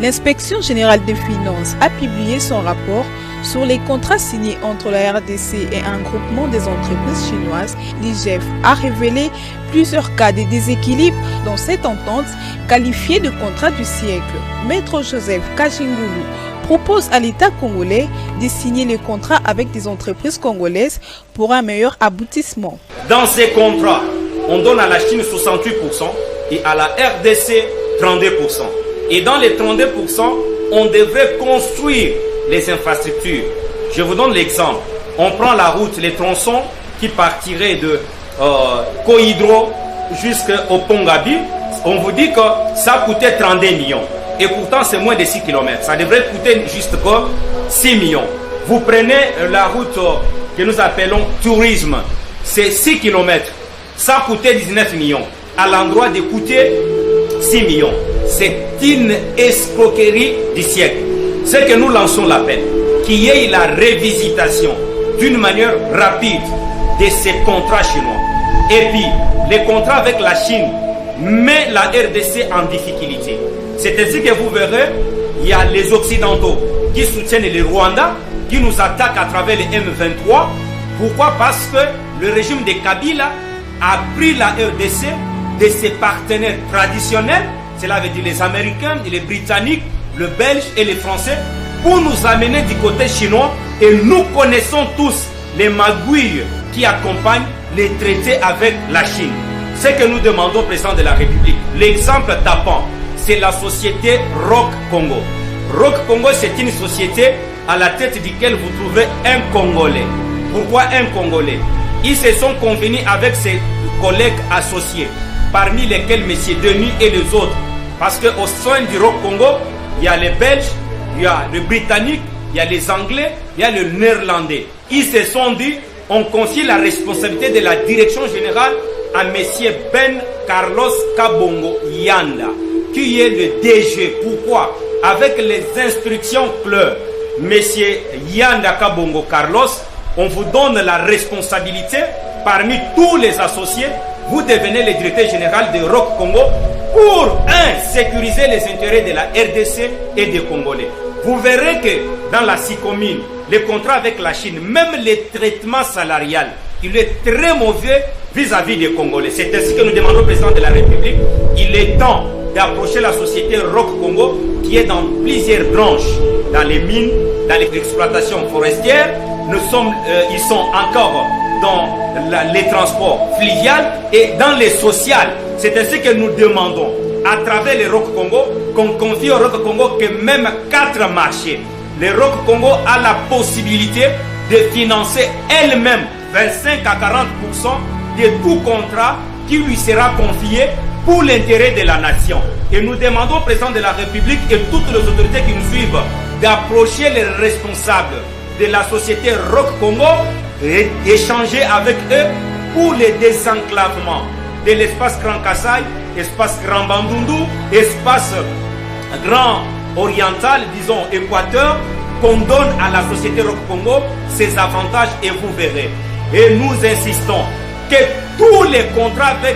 L'inspection générale des finances a publié son rapport sur les contrats signés entre la RDC et un groupement des entreprises chinoises. L'IGF a révélé plusieurs cas de déséquilibre dans cette entente qualifiée de contrat du siècle. Maître Joseph Kajingulu propose à l'État congolais de signer les contrats avec des entreprises congolaises pour un meilleur aboutissement. Dans ces contrats, on donne à la Chine 68% et à la RDC 32%. Et dans les 32%, on devrait construire les infrastructures. Je vous donne l'exemple. On prend la route, les tronçons qui partiraient de Kohidro jusqu'au Pongabi. On vous dit que ça coûtait 32 millions. Et pourtant, c'est moins de 6 km. Ça devrait coûter juste 6 millions. Vous prenez la route que nous appelons tourisme. C'est 6 km. Ça coûtait 19 millions. À l'endroit de coûter 6 millions. C'est une escroquerie du siècle. C'est que nous lançons l'appel, qu'il y ait la révisitation d'une manière rapide de ces contrats chinois. Et puis, les contrats avec la Chine mettent la RDC en difficulté. C'est ainsi que vous verrez, il y a les Occidentaux qui soutiennent le Rwanda, qui nous attaquent à travers les M23. Pourquoi? Parce que le régime de Kabila a pris la RDC de ses partenaires traditionnels, cela veut dire les Américains, les Britanniques, le Belge et les Français, pour nous amener du côté chinois. Et nous connaissons tous les magouilles qui accompagnent les traités avec la Chine. Ce que nous demandons au président de la République, l'exemple tapant, c'est la société Rock Congo. Rock Congo, c'est une société à la tête duquel vous trouvez un Congolais. Pourquoi un Congolais? Ils se sont convenus avec ses collègues associés, parmi lesquels M. Denis et les autres. Parce qu'au sein du Rock Congo, il y a les Belges, il y a les Britanniques, il y a les Anglais, il y a les Néerlandais. Ils se sont dit, on confie la responsabilité de la direction générale à M. Ben Carlos Kabongo Yanda, qui est le DG. Pourquoi? Avec les instructions claires, M. Yanda Kabongo Carlos, on vous donne la responsabilité parmi tous les associés. Vous devenez le directeur général de Rock Congo pour, sécuriser les intérêts de la RDC et des Congolais. Vous verrez que dans la SICOMIN, les contrats avec la Chine, même les traitements salariales, il est très mauvais vis-à-vis des Congolais. C'est ainsi que nous demandons au président de la République, il est temps d'approcher la société Rock Congo qui est dans plusieurs branches, dans les mines, dans l'exploitation forestière. Ils sont encore dans les transports fluviaux et dans les sociales. C'est ainsi que nous demandons à travers les Rock Congo qu'on confie au Rock Congo que même 4 marchés. Le Rock Congo a la possibilité de financer elle-même 25 à 40% de tout contrat qui lui sera confié pour l'intérêt de la nation. Et nous demandons au président de la République et toutes les autorités qui nous suivent d'approcher les responsables de la société Rock Congo et échanger avec eux pour le désenclavement de l'espace Grand Kassai, espace Grand Bandundu, espace Grand Oriental, disons Équateur, qu'on donne à la société Rock Congo ses avantages et vous verrez. Et nous insistons que tous les contrats avec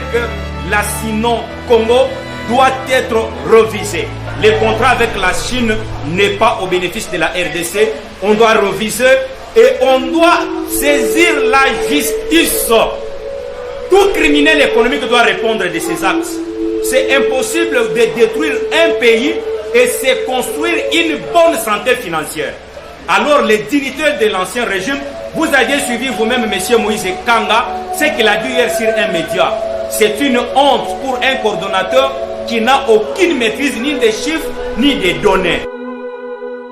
la Sinon Congo doivent être revisés. Les contrats avec la Chine n'est pas au bénéfice de la RDC. On doit reviser et on doit saisir la justice. Tout criminel économique doit répondre de ses actes. C'est impossible de détruire un pays et se construire une bonne santé financière. Alors les dignitaires de l'ancien régime, vous aviez suivi vous-même M. Moïse Kanga, ce qu'il a dit hier sur un média. C'est une honte pour un coordonnateur qui n'a aucune maîtrise ni des chiffres ni des données.